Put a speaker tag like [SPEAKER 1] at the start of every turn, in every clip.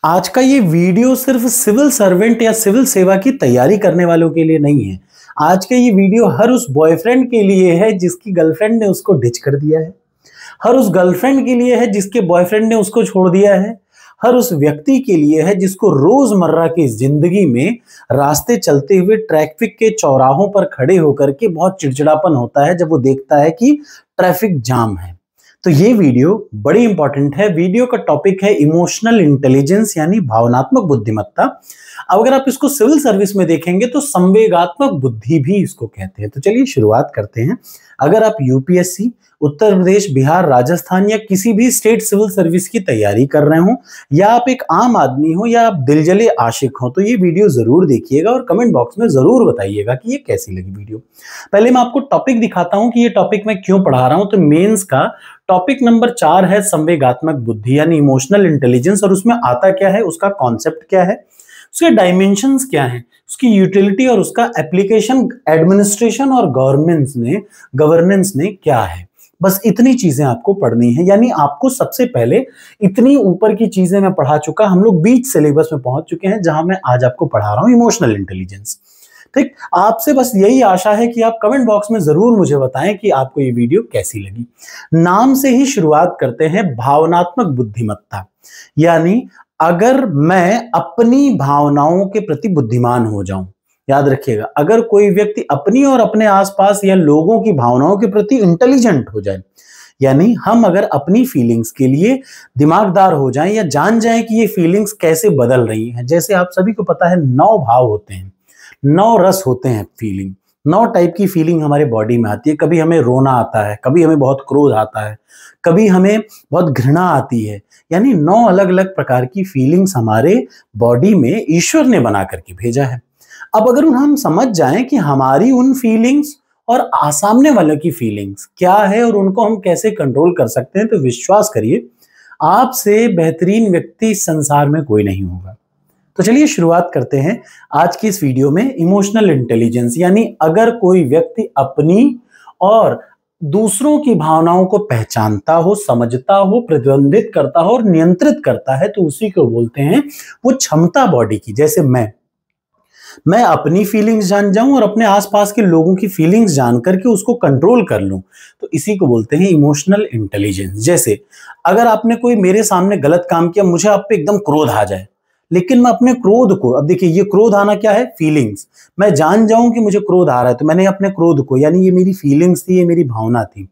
[SPEAKER 1] आज का ये वीडियो सिर्फ सिविल सर्वेंट या सिविल सेवा की तैयारी करने वालों के लिए नहीं है। आज का ये वीडियो हर उस बॉयफ्रेंड के लिए है जिसकी गर्लफ्रेंड ने उसको डिच कर दिया है। हर उस गर्लफ्रेंड के लिए है जिसके बॉयफ्रेंड ने उसको छोड़ दिया है। हर उस व्यक्ति के लिए है जिसको रोजमर्रा की जिंदगी में रास्ते चलते हुए ट्रैफिक के चौराहों पर खड़े होकर के बहुत चिड़चिड़ापन होता है जब वो देखता है कि ट्रैफिक जाम है। तो ये वीडियो बड़ी इंपॉर्टेंट है। वीडियो का टॉपिक है इमोशनल इंटेलिजेंस यानी भावनात्मक बुद्धिमत्ता। अब अगर आप इसको सिविल सर्विस में देखेंगे तो संवेगात्मक बुद्धि भी इसको कहते हैं। तो चलिए शुरुआत करते हैं। अगर आप यूपीएससी, उत्तर प्रदेश, बिहार, राजस्थान या किसी भी स्टेट सिविल सर्विस की तैयारी कर रहे हो, या आप एक आम आदमी हो, या आप दिलजले आशिक हो, तो ये वीडियो जरूर देखिएगा और कमेंट बॉक्स में जरूर बताइएगा कि ये कैसी लगी वीडियो। पहले मैं आपको टॉपिक दिखाता हूं कि ये टॉपिक मैं क्यों पढ़ा रहा हूं। तो मेंस का टॉपिक नंबर 4 है संवेगात्मक बुद्धि यानी इमोशनल इंटेलिजेंस। और उसमें आता क्या है, उसका कॉन्सेप्ट क्या है, उसके डायमेंशंस क्या हैं, उसकी यूटिलिटी और उसका एप्लीकेशन एडमिनिस्ट्रेशन और गवर्नेंस ने क्या है। बस इतनी चीजें आपको पढ़नी है। यानी आपको सबसे पहले इतनी ऊपर की चीजें मैं पढ़ा चुका, हम लोग बीच सिलेबस में पहुंच चुके हैं जहां मैं आज आपको पढ़ा रहा हूं इमोशनल इंटेलिजेंस। ठीक, आपसे बस यही आशा है कि आप कमेंट बॉक्स में जरूर मुझे बताएं कि आपको ये वीडियो कैसी लगी। नाम से ही शुरुआत करते हैं, भावनात्मक बुद्धिमत्ता। यानी अगर मैं अपनी भावनाओं के प्रति बुद्धिमान हो जाऊं, याद रखिएगा, अगर कोई व्यक्ति अपनी और अपने आसपास या लोगों की भावनाओं के प्रति इंटेलिजेंट हो जाए, यानी हम अगर अपनी फीलिंग्स के लिए दिमागदार हो जाएं या जान जाएं कि ये फीलिंग्स कैसे बदल रही हैं। जैसे आप सभी को पता है 9 भाव होते हैं, 9 रस होते हैं। फीलिंग 9 टाइप की फीलिंग हमारे बॉडी में आती है। कभी हमें रोना आता है, कभी हमें बहुत क्रोध आता है, कभी हमें बहुत घृणा आती है। यानी 9 अलग अलग प्रकार की फीलिंग्स हमारे बॉडी में ईश्वर ने बना करके भेजा है। अब अगर हम समझ जाएं कि हमारी उन फीलिंग्स और सामने वालों की फीलिंग्स क्या है और उनको हम कैसे कंट्रोल कर सकते हैं, तो विश्वास करिए आपसे बेहतरीन व्यक्ति संसार में कोई नहीं होगा। तो चलिए शुरुआत करते हैं आज की इस वीडियो में इमोशनल इंटेलिजेंस। यानी अगर कोई व्यक्ति अपनी और दूसरों की भावनाओं को पहचानता हो, समझता हो, प्रतिबंधित करता हो और नियंत्रित करता है, तो उसी को बोलते हैं वो क्षमता बॉडी की। जैसे मैं अपनी फीलिंग्स जान जाऊं और अपने आसपास के लोगों की फीलिंग्स जान करके उसको कंट्रोल कर लूं, तो इसी को बोलते हैं इमोशनल इंटेलिजेंस। जैसे अगर आपने कोई मेरे सामने गलत काम किया, मुझे आप पे एकदम क्रोध आ जाए, लेकिन मैं अपने क्रोध को, अब देखिए ये क्रोध आना क्या है, फीलिंग्स, मैं जान जाऊं कि मुझे क्रोध आ रहा है, तो मैंने अपने क्रोध को, यानी ये मेरी फीलिंग्स थी, ये मेरी भावना थी,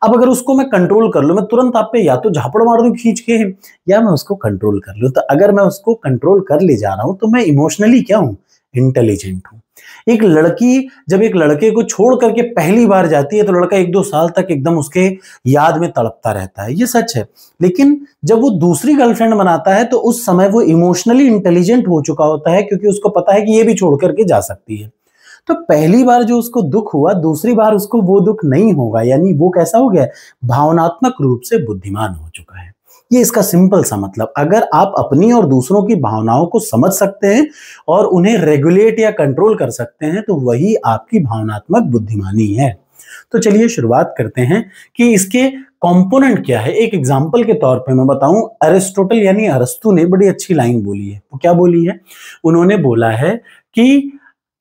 [SPEAKER 1] अब अगर उसको मैं कंट्रोल कर लूं, मैं तुरंत आप पे या तो झापड़ मार दूं खींच के, या मैं उसको कंट्रोल कर लूं। तो अगर मैं उसको कंट्रोल कर ले जा रहा हूं तो मैं इमोशनली क्या हूं, इंटेलिजेंट हूं। एक लड़की जब एक लड़के को छोड़ करके पहली बार जाती है तो लड़का 1-2 साल तक एकदम उसके याद में तड़पता रहता है, ये सच है। लेकिन जब वो दूसरी गर्लफ्रेंड बनाता है तो उस समय वो इमोशनली इंटेलिजेंट हो चुका होता है, क्योंकि उसको पता है कि ये भी छोड़ करके जा सकती है। तो पहली बार जो उसको दुख हुआ, दूसरी बार उसको वो दुख नहीं होगा। यानी वो कैसा हो गया, भावनात्मक रूप से बुद्धिमान हो चुका है। ये इसका सिंपल सा मतलब। अगर आप अपनी और दूसरों की भावनाओं को समझ सकते हैं और उन्हें रेगुलेट या कंट्रोल कर सकते हैं, तो वही आपकी भावनात्मक बुद्धिमानी है। तो चलिए शुरुआत करते हैं कि इसके कंपोनेंट क्या है। एक एग्जांपल के तौर पे मैं बताऊं, अरिस्टोटल यानी अरस्तु ने बड़ी अच्छी लाइन बोली है। वो क्या बोली है, उन्होंने बोला है कि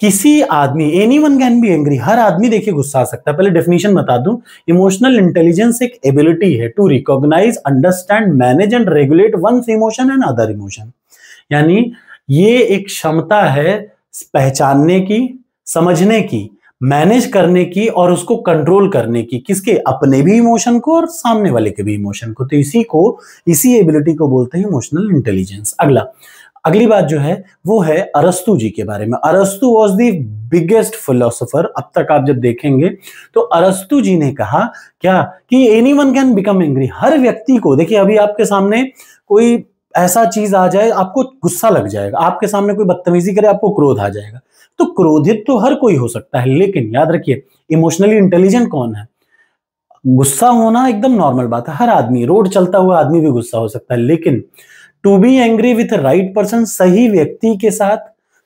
[SPEAKER 1] किसी आदमी, एनीवन कैन बी एंग्री, हर आदमी देखिए गुस्सा आ सकता है। पहले डेफिनेशन बता दूं, इमोशनल इंटेलिजेंस एक एबिलिटी है to recognise, understand, manage and regulate one's emotion and other emotion. यानी ये एक क्षमता है पहचानने की, समझने की, मैनेज करने की और उसको कंट्रोल करने की। किसके, अपने भी इमोशन को और सामने वाले के भी इमोशन को। तो इसी एबिलिटी को बोलते हैं इमोशनल इंटेलिजेंस। अगली बात जो है वो है अरस्तु जी के बारे में। अरस्तु वॉज द बिगेस्ट फिलोसोफर। अब तक आप जब देखेंगे तो अरस्तु जी ने कहा क्या कि एनीवन कैन बिकम एंग्री, हर व्यक्ति को, देखिए अभी आपके सामने कोई ऐसा चीज आ जाए आपको गुस्सा लग जाएगा, आपके सामने कोई बदतमीजी करे आपको क्रोध आ जाएगा। तो क्रोधित तो हर कोई हो सकता है, लेकिन याद रखिए इमोशनली इंटेलिजेंट कौन है। गुस्सा होना एकदम नॉर्मल बात है, हर आदमी, रोड चलता हुआ आदमी भी गुस्सा हो सकता है, लेकिन to be angry with right person, सही व्यक्ति के साथ,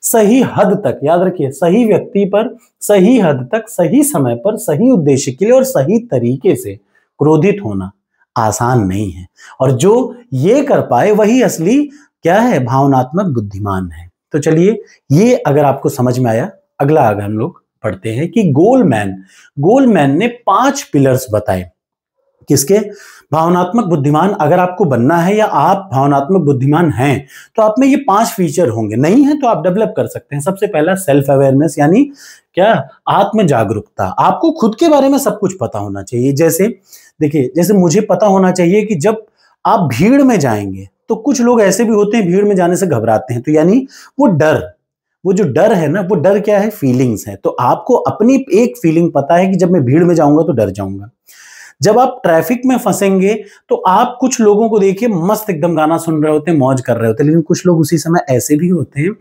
[SPEAKER 1] सही हद तक, याद रखिए सही व्यक्ति पर, सही हद तक, सही समय पर, सही उद्देश्य के लिए और सही तरीके से क्रोधित होना आसान नहीं है। और जो ये कर पाए वही असली क्या है, भावनात्मक बुद्धिमान है। तो चलिए, ये अगर आपको समझ में आया, अगला आगे हम लोग पढ़ते हैं कि गोलमैन ने 5 पिलर्स बताए। किसके? भावनात्मक बुद्धिमान अगर आपको बनना है या आप भावनात्मक बुद्धिमान हैं तो आप में ये 5 फीचर होंगे, नहीं है तो आप डेवलप कर सकते हैं। सबसे पहला सेल्फ अवेयरनेस, यानी क्या, आत्म जागरूकता। आपको खुद के बारे में सब कुछ पता होना चाहिए। जैसे देखिए, जैसे मुझे पता होना चाहिए कि जब आप भीड़ में जाएंगे तो कुछ लोग ऐसे भी होते हैं भीड़ में जाने से घबराते हैं, तो यानी वो जो डर है ना, वो डर क्या है, फीलिंग्स है। तो आपको अपनी एक फीलिंग पता है कि जब मैं भीड़ में जाऊंगा तो डर जाऊंगा। जब आप ट्रैफिक में फंसेंगे तो आप कुछ लोगों को देखिए मस्त एकदम गाना सुन रहे होते हैं, मौज कर रहे होते हैं, लेकिन कुछ लोग उसी समय ऐसे भी होते हैं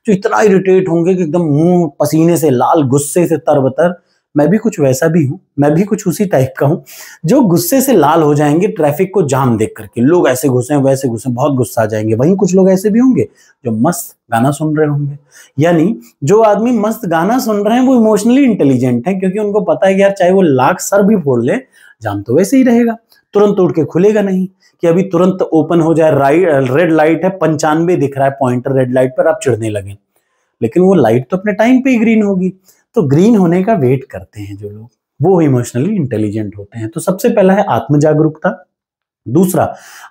[SPEAKER 1] जो इतना इरिटेट होंगे कि एकदम मुंह पसीने से लाल, गुस्से से तरबतर। मैं भी कुछ वैसा भी हूं, मैं भी कुछ उसी टाइप का हूं जो गुस्से से लाल हो जाएंगे ट्रैफिक को जाम देख करके। लोग ऐसे घुसे वैसे घुसे, बहुत गुस्सा आ जाएंगे। वहीं कुछ लोग ऐसे भी होंगे जो मस्त गाना सुन रहे होंगे। यानी जो आदमी मस्त गाना सुन रहे हैं वो इमोशनली इंटेलिजेंट है, क्योंकि उनको पता है कि यार चाहे वो लाख सर भी फोड़ ले, जाम तो वैसे ही रहेगा, तुरंत उठ के खुलेगा नहीं कि अभी तुरंत ओपन हो जाए। रेड लाइट है, 95 दिख रहा है पॉइंटर रेड लाइट पर, आप चिढ़ने लगे, लेकिन वो लाइट तो अपने टाइम पे ही ग्रीन होगी। तो ग्रीन होने का वेट करते हैं जो लोग, वो इमोशनली इंटेलिजेंट होते हैं। तो सबसे पहला है आत्म जागरूकता। दूसरा,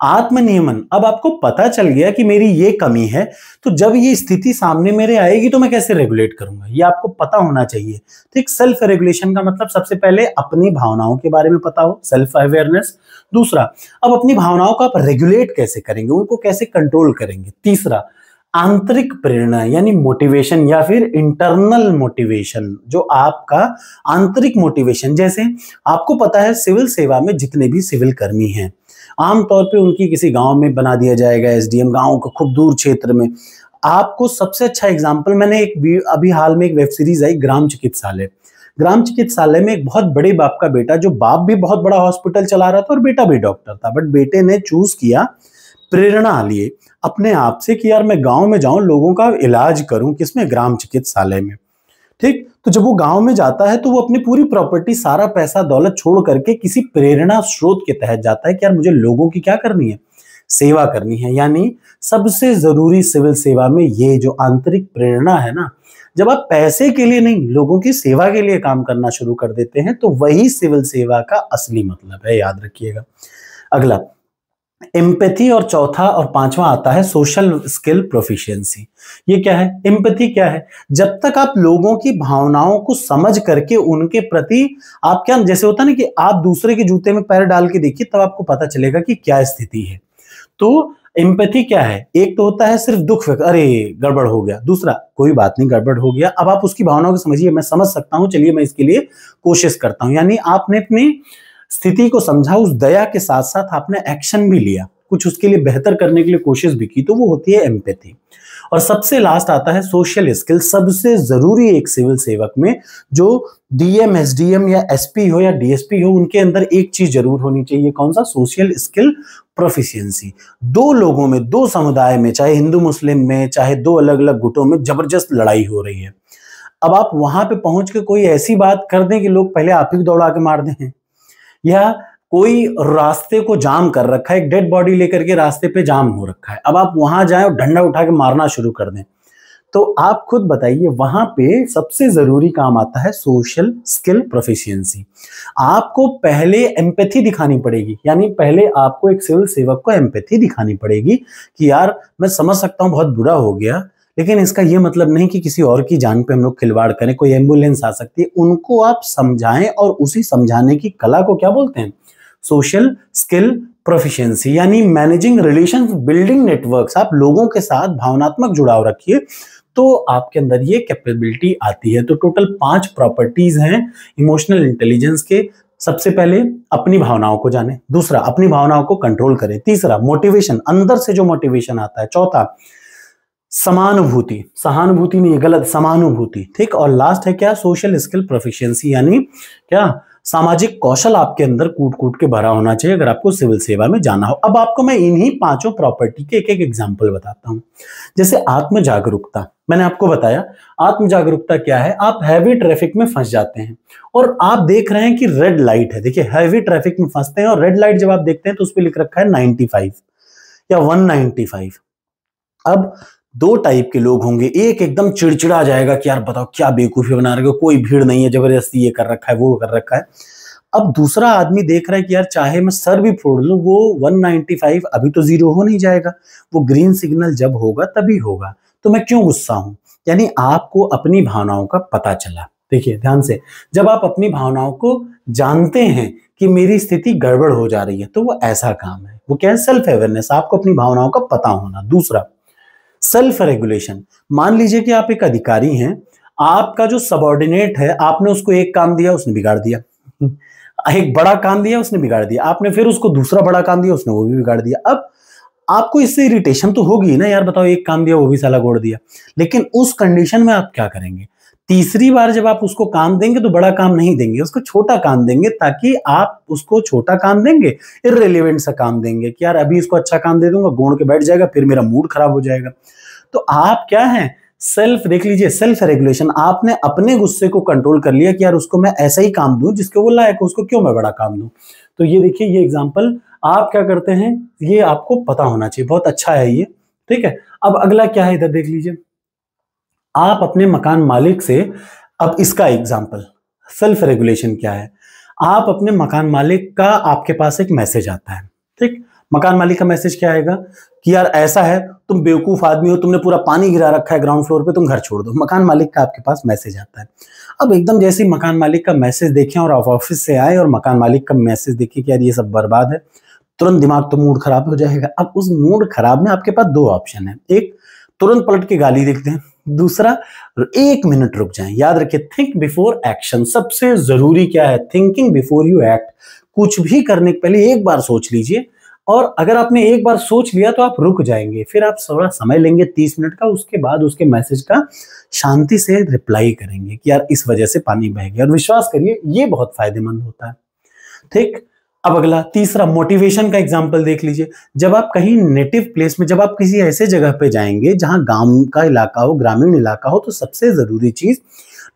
[SPEAKER 1] आत्मनियमन। अब आपको पता चल गया कि मेरी ये कमी है, तो जब ये स्थिति सामने मेरे आएगी तो मैं कैसे रेगुलेट करूंगा, ये आपको पता होना चाहिए। तो एक सेल्फ रेगुलेशन का मतलब सबसे पहले अपनी भावनाओं के बारे में पता हो, सेल्फ अवेयरनेस। दूसरा, अब अपनी भावनाओं को आप रेगुलेट कैसे करेंगे, उनको कैसे कंट्रोल करेंगे। तीसरा, आंतरिक प्रेरणा यानी मोटिवेशन या फिर इंटरनल मोटिवेशन, जो आपका आंतरिक मोटिवेशन। जैसे आपको पता है सिविल सेवा में जितने भी सिविल कर्मी हैं, आमतौर पे उनकी किसी गांव में बना दिया जाएगा एसडीएम, गांव को खूब दूर क्षेत्र में। आपको सबसे अच्छा एग्जांपल, मैंने अभी हाल में एक वेब सीरीज आई ग्राम चिकित्सालय। ग्राम चिकित्सालय में एक बहुत बड़े बाप का बेटा, जो बाप भी बहुत बड़ा हॉस्पिटल चला रहा था और बेटा भी डॉक्टर था, बट बेटे ने चूज किया प्रेरणा लिए अपने आप से कि यार मैं गांव में जाऊं, लोगों का इलाज करूं, किसमें, ग्राम चिकित्सालय में। ठीक, तो जब वो गांव में जाता है तो वो अपनी पूरी प्रॉपर्टी, सारा पैसा दौलत छोड़ करके किसी प्रेरणा स्रोत के तहत जाता है कि यार मुझे लोगों की क्या करनी है, सेवा करनी है। यानी सबसे जरूरी सिविल सेवा में ये जो आंतरिक प्रेरणा है ना, जब आप पैसे के लिए नहीं, लोगों की सेवा के लिए काम करना शुरू कर देते हैं तो वही सिविल सेवा का असली मतलब है, याद रखिएगा। अगला एम्पैथी, और चौथा और पांचवा आता है सोशल स्किल प्रोफिशिएंसी। ये क्या है, एम्पैथी क्या है, जब तक आप लोगों की भावनाओं को समझ करके उनके प्रति आप क्या, जैसे होता है ना कि आप दूसरे के जूते में पैर डाल के देखिए तब आपको पता चलेगा कि क्या स्थिति है। तो एम्पैथी क्या है, एक तो होता है सिर्फ दुख, अरे गड़बड़ हो गया, दूसरा कोई बात नहीं गड़बड़ हो गया, अब आप उसकी भावनाओं को समझिए, मैं समझ सकता हूं, चलिए मैं इसके लिए कोशिश करता हूं। यानी आपने अपनी स्थिति को समझा, उस दया के साथ साथ आपने एक्शन भी लिया, कुछ उसके लिए बेहतर करने के लिए कोशिश भी की, तो वो होती है एम्पैथी। और सबसे लास्ट आता है सोशल स्किल, सबसे जरूरी एक सिविल सेवक में, जो डीएम, एसडीएम या एसपी हो या डीएसपी हो, उनके अंदर एक चीज जरूर होनी चाहिए, कौन सा, सोशल स्किल प्रोफिशिएंसी। दो लोगों में, दो समुदाय में, चाहे हिंदू मुस्लिम में, चाहे दो अलग अलग गुटों में जबरदस्त लड़ाई हो रही है, अब आप वहां पे पहुंच के कोई ऐसी बात कर दें कि लोग पहले आप ही दौड़ा के मार दें, या कोई रास्ते को जाम कर रखा है, एक डेड बॉडी लेकर के रास्ते पे जाम हो रखा है, अब आप वहां जाएं और डंडा उठा के मारना शुरू कर दें, तो आप खुद बताइए, वहां पे सबसे जरूरी काम आता है सोशल स्किल प्रोफिशिएंसी। आपको पहले एम्पैथी दिखानी पड़ेगी, यानी पहले आपको एक सिविल सेवक को एम्पैथी दिखानी पड़ेगी कि यार मैं समझ सकता हूं बहुत बुरा हो गया, लेकिन इसका यह मतलब नहीं कि किसी और की जान पे हम लोग खिलवाड़ करें, कोई एम्बुलेंस आ सकती है, उनको आप समझाएं, और उसी समझाने की कला को क्या बोलते हैं, सोशल स्किल प्रोफिशिएंसी। यानी मैनेजिंग रिलेशन, बिल्डिंग नेटवर्क्स, आप लोगों के साथ भावनात्मक जुड़ाव रखिए तो आपके अंदर ये कैपेबिलिटी आती है। तो टोटल 5 प्रॉपर्टीज हैं इमोशनल इंटेलिजेंस के। सबसे पहले अपनी भावनाओं को जाने, दूसरा अपनी भावनाओं को कंट्रोल करें, तीसरा मोटिवेशन, अंदर से जो मोटिवेशन आता है, चौथा समानुभूति, सहानुभूति नहीं, गलत, समानुभूति, ठीक, और लास्ट है क्या, सोशल स्किल प्रोफिशिएंसी, यानी क्या, सामाजिक कौशल आपके अंदर कूट कूट के भरा होना चाहिए अगर आपको सिविल सेवा में जाना हो। अब आपको मैं इन्हीं 5 प्रॉपर्टी के एक एक एग्जांपल बताता हूं। जैसे आत्म जागरूकता, मैंने आपको बताया आत्म जागरूकता क्या है, आप हैवी ट्रैफिक में फंस जाते हैं और आप देख रहे हैं कि रेड लाइट है, देखिए हैवी ट्रैफिक में फंसते हैं और रेड लाइट जब आप देखते हैं तो उस पर लिख रखा है 95 या 195, अब दो टाइप के लोग होंगे, एक एकदम चिड़चिड़ा जाएगा कि यार बताओ क्या बेवकूफी बना रहे हो, कोई भीड़ नहीं है, जबरदस्ती ये कर रखा है वो कर रखा है। अब दूसरा आदमी देख रहा है कि यार चाहे मैं सर भी फोड़ लूं, वो 195 अभी तो जीरो हो नहीं जाएगा, वो ग्रीन सिग्नल जब होगा तभी होगा, तो मैं क्यों गुस्सा हूं। यानी आपको अपनी भावनाओं का पता चला। देखिए ध्यान से, जब आप अपनी भावनाओं को जानते हैं कि मेरी स्थिति गड़बड़ हो जा रही है, तो वो ऐसा काम है, वो क्या है, सेल्फ अवेयरनेस, आपको अपनी भावनाओं का पता होना। दूसरा सेल्फ रेगुलेशन। मान लीजिए कि आप एक अधिकारी हैं, आपका जो सबऑर्डिनेट है, आपने उसको एक काम दिया, उसने बिगाड़ दिया, एक बड़ा काम दिया, उसने बिगाड़ दिया, आपने फिर उसको दूसरा बड़ा काम दिया, उसने वो भी बिगाड़ दिया। अब आपको इससे इरिटेशन तो होगी ना, यार बताओ एक काम दिया वो भी साला गोड़ दिया। लेकिन उस कंडीशन में आप क्या करेंगे, तीसरी बार जब आप उसको काम देंगे तो बड़ा काम नहीं देंगे, उसको छोटा काम देंगे, ताकि आप उसको छोटा काम देंगे, इररिलेवेंट सा काम देंगे कि यार अभी इसको अच्छा काम दे दूंगा, गोड़ के बैठ जाएगा, फिर मेरा मूड खराब हो जाएगा। तो आप क्या है, सेल्फ, देख लीजिए, सेल्फ रेगुलेशन। आपने अपने गुस्से को कंट्रोल कर लिया कि यार उसको मैं ऐसा ही काम दूं जिसके वो लायक हो, उसको क्यों मैं बड़ा काम दूं। तो ये देखिए, ये एग्जांपल आप क्या करते हैं, ये आपको पता होना चाहिए, बहुत अच्छा है ये, ठीक है। अब अगला क्या है, इधर देख लीजिए, आप अपने मकान मालिक से, अब इसका एग्जांपल सेल्फ रेगुलेशन क्या है, आप अपने मकान मालिक का, आपके पास एक मैसेज आता है, ठीक, मकान मालिक का मैसेज क्या आएगा कि यार ऐसा है, तुम बेवकूफ आदमी हो, तुमने पूरा पानी गिरा रखा है ग्राउंड फ्लोर पे, तुम घर छोड़ दो। मकान मालिक का आपके पास मैसेज आता है। अब एकदम जैसे ही मकान मालिक का मैसेज देखें और आप ऑफिस से आए और मकान मालिक का मैसेज देखें कि यार ये सब बर्बाद है, तुरंत दिमाग तो मूड खराब हो जाएगा। अब उस मूड खराब में आपके पास दो ऑप्शन है, एक तुरंत पलट के गाली देते हैं, दूसरा 1 मिनट रुक जाएं। याद रखिए, थिंक बिफोर एक्शन, सबसे जरूरी क्या है, थिंकिंग बिफोर यू एक्ट। कुछ भी करने के पहले एक बार सोच लीजिए, और अगर आपने एक बार सोच लिया तो आप रुक जाएंगे, फिर आप थोड़ा समय लेंगे 30 मिनट का, उसके बाद उसके मैसेज का शांति से रिप्लाई करेंगे कि यार इस वजह से पानी बह गया, और विश्वास करिए ये बहुत फायदेमंद होता है, ठीक। अब अगला तीसरा मोटिवेशन का एग्जांपल देख लीजिए। जब आप कहीं नेटिव प्लेस में, जब आप किसी ऐसे जगह पे जाएंगे जहां गांव का इलाका हो, ग्रामीण इलाका हो, तो सबसे जरूरी चीज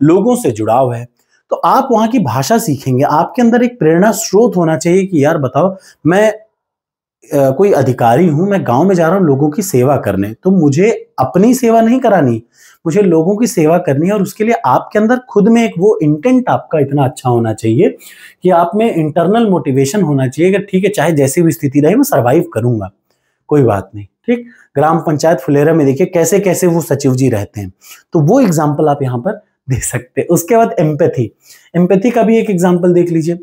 [SPEAKER 1] लोगों से जुड़ाव है। तो आप वहां की भाषा सीखेंगे, आपके अंदर एक प्रेरणा स्रोत होना चाहिए कि यार बताओ, मैं कोई अधिकारी हूं, मैं गांव में जा रहा हूं लोगों की सेवा करने, तो मुझे अपनी सेवा नहीं करानी, मुझे लोगों की सेवा करनी है। और उसके लिए आपके अंदर खुद में एक वो इंटेंट आपका इतना अच्छा होना चाहिए कि आप में इंटरनल मोटिवेशन होना चाहिए कि ठीक है, चाहे जैसी भी स्थिति रहे मैं सरवाइव करूंगा, कोई बात नहीं, ठीक। ग्राम पंचायत फुलेरा में देखिए कैसे कैसे वो सचिव जी रहते हैं, तो वो एग्जाम्पल आप यहां पर देख सकते हैं। उसके बाद एम्पैथी, एम्पैथी का भी एक एग्जाम्पल देख लीजिए,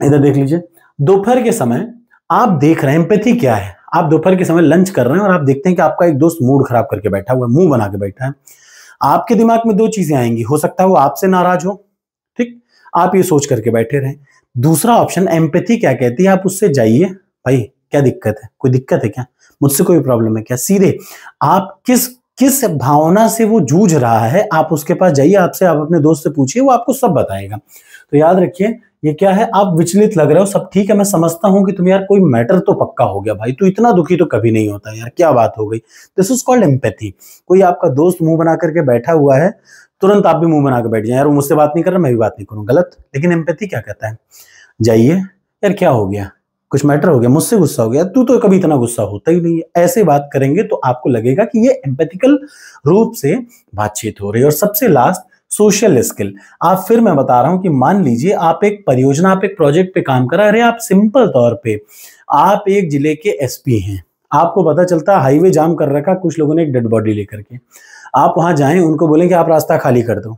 [SPEAKER 1] इधर देख लीजिए। दोपहर के समय आप देख रहे हैं, एम्पैथी क्या है, आप दोपहर के समय लंच कर रहे हैं और आप देखते हैं कि आपका एक दोस्त मूड खराब करके बैठा हुआ है, मुंह बना के बैठा है। आपके दिमाग में दो चीजें आएंगी, हो सकता है वो आपसे नाराज हो, ठीक, आप ये सोच करके बैठे रहें। दूसरा ऑप्शन, एम्पैथी क्या कहती है, आप उससे जाइए, भाई क्या दिक्कत है, कोई दिक्कत है क्या, मुझसे कोई प्रॉब्लम है क्या, सीधे आप किस किस भावना से वो जूझ रहा है, आप उसके पास जाइए, आपसे आप अपने दोस्त से पूछिए, वो आपको सब बताएगा। तो याद रखिए, ये क्या है, आप विचलित लग रहे हो, सब ठीक है, मैं समझता हूं कि तुम यार कोई मैटर तो पक्का हो गया भाई, तू इतना दुखी तो कभी नहीं होता यार, क्या बात हो गई। This is called empathy. कोई आपका दोस्त मुंह बना करके बैठा हुआ है, तुरंत आप भी मुंह बना के बैठ जाए, यार वो मुझसे बात नहीं कर रहा, मैं भी बात नहीं करूं, गलत। लेकिन एम्पैथी क्या कहता है, जाइए, यार क्या हो गया, कुछ मैटर हो गया, मुझसे गुस्सा हो गया, तू तो कभी इतना गुस्सा होता ही नहीं है। ऐसे बात करेंगे तो आपको लगेगा कि ये एम्पैथिकल रूप से बातचीत हो रही है। और सबसे लास्ट, सोशल स्किल। आप, फिर मैं बता रहा हूं कि मान लीजिए आप एक परियोजना, आप एक प्रोजेक्ट पे काम कर रहे हैं, आप सिंपल तौर पे आप एक जिले के एसपी हैं, आपको पता चलता है हाईवे जाम कर रखा कुछ लोगों ने एक डेड बॉडी लेकर के, आप वहां जाएं, उनको बोलें कि आप रास्ता खाली कर दो,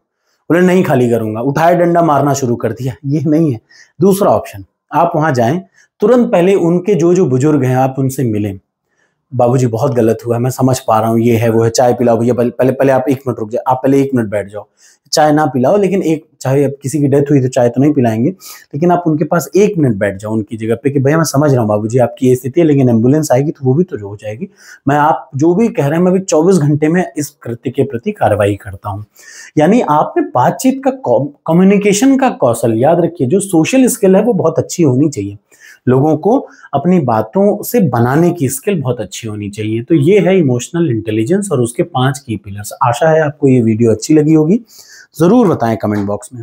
[SPEAKER 1] बोले नहीं खाली करूंगा, उठाए डंडा मारना शुरू कर दिया, ये नहीं है। दूसरा ऑप्शन, आप वहां जाएं, तुरंत पहले उनके जो जो बुजुर्ग हैं आप उनसे मिलें, बाबूजी बहुत गलत हुआ है, मैं समझ पा रहा हूँ, ये है वो है, चाय पिलाओ भैया, पहले पहले आप 1 मिनट रुक जाओ, आप पहले 1 मिनट बैठ जाओ, चाय ना पिलाओ, लेकिन एक, चाहे अब किसी की डेथ हुई तो चाय तो नहीं पिलाएंगे, लेकिन आप उनके पास 1 मिनट बैठ जाओ उनकी जगह पे कि भैया मैं समझ रहा हूँ बाबूजी आपकी ये स्थिति है, लेकिन एम्बुलेंस आएगी तो वो भी तो हो जाएगी, मैं आप जो भी कह रहे हैं मैं भी 24 घंटे में इस कृत्य के प्रति कार्रवाई करता हूँ। यानी आप में बातचीत का, कम्युनिकेशन का कौशल, याद रखिए जो सोशल स्किल है वो बहुत अच्छी होनी चाहिए, लोगों को अपनी बातों से बनाने की स्किल बहुत अच्छी होनी चाहिए। तो ये है इमोशनल इंटेलिजेंस और उसके 5 की पिलर्स। आशा है आपको ये वीडियो अच्छी लगी होगी, जरूर बताएं कमेंट बॉक्स में।